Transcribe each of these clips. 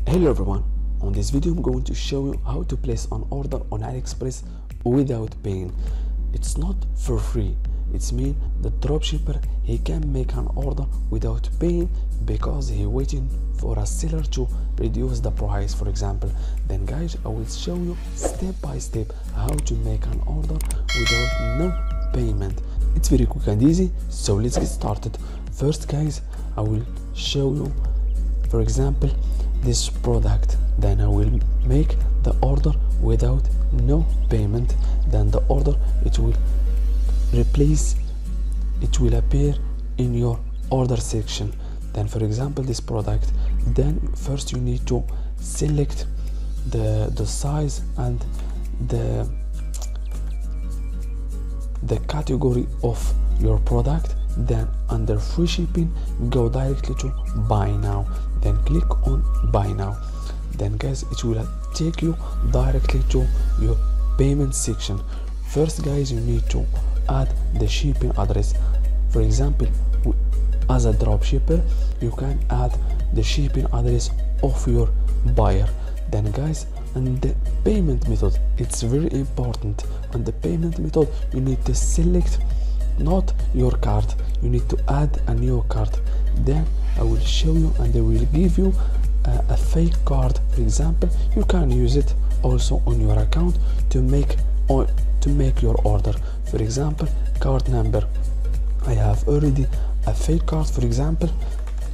Hello everyone, on this video I'm going to show you how to place an order on Aliexpress without paying. It's not for free. It's mean the dropshipper he can make an order without paying because he waiting for a seller to reduce the price, for example. Then guys, I will show you step by step how to make an order without no payment. It's very quick and easy, so let's get started. First guys, I will show you, for example, this product. Then I will make the order without no payment. Then the order, it will appear in your order section. Then for example, this product, then first you need to select the size and the category of your product. Then under free shipping, go directly to buy now, then click on buy now. Then guys, it will take you directly to your payment section. First guys, you need to add the shipping address. For example, as a dropshipper, you can add the shipping address of your buyer. Then guys, and the payment method, it's very important. On the payment method, you need to select not your card, you need to add a new card. Then I will show you and I will give you a fake card. For example, you can use it also on your account to make your order. For example, card number, I have already a fake card, for example,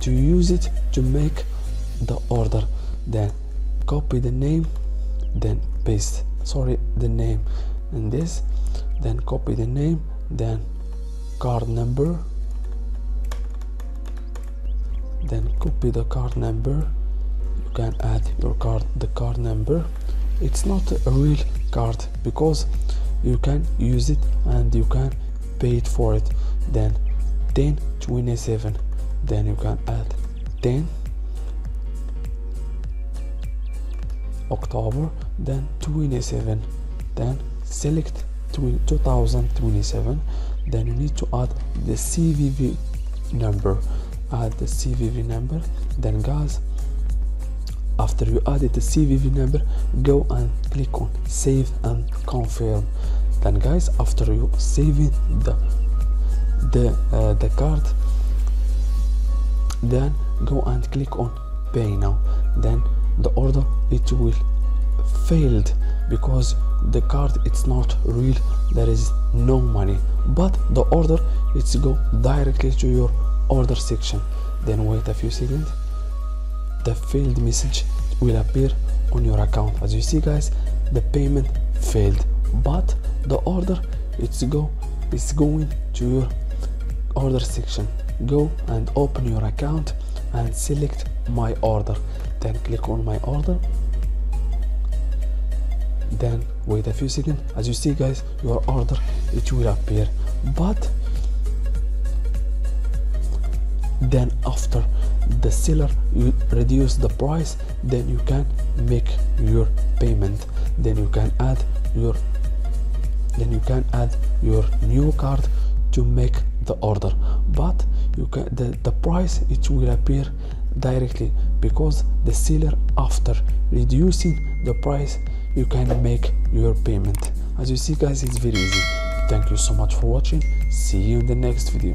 to use it to make the order. Then copy the name, then paste the name in this, then copy the name, then card number, then copy the card number. You can add the card number. It's not a real card because you can use it and you can pay it for it. Then 10/27, then you can add 10 October, then 27, then select 2027. Then you need to add the CVV number. Add the CVV number. Then guys, after you added the CVV number, go and click on save and confirm. Then guys, after you saving the card, then go and click on pay now. Then the order, it will failed because the card, it's not real, there is no money, but the order, it's go directly to your order section. Then wait a few seconds, the failed message will appear on your account. As you see guys, the payment failed, but the order, it's going to your order section. Go and open your account and select my order, then click on my order. Then wait a few seconds. As you see guys, your order, it will appear, but then after the seller you reduce the price, then you can make your payment. Then you can add your new card to make the order, but you can the price, it will appear directly because the seller, after reducing the price, you can make your payment. As you see guys, it's very easy. Thank you so much for watching. See you in the next video.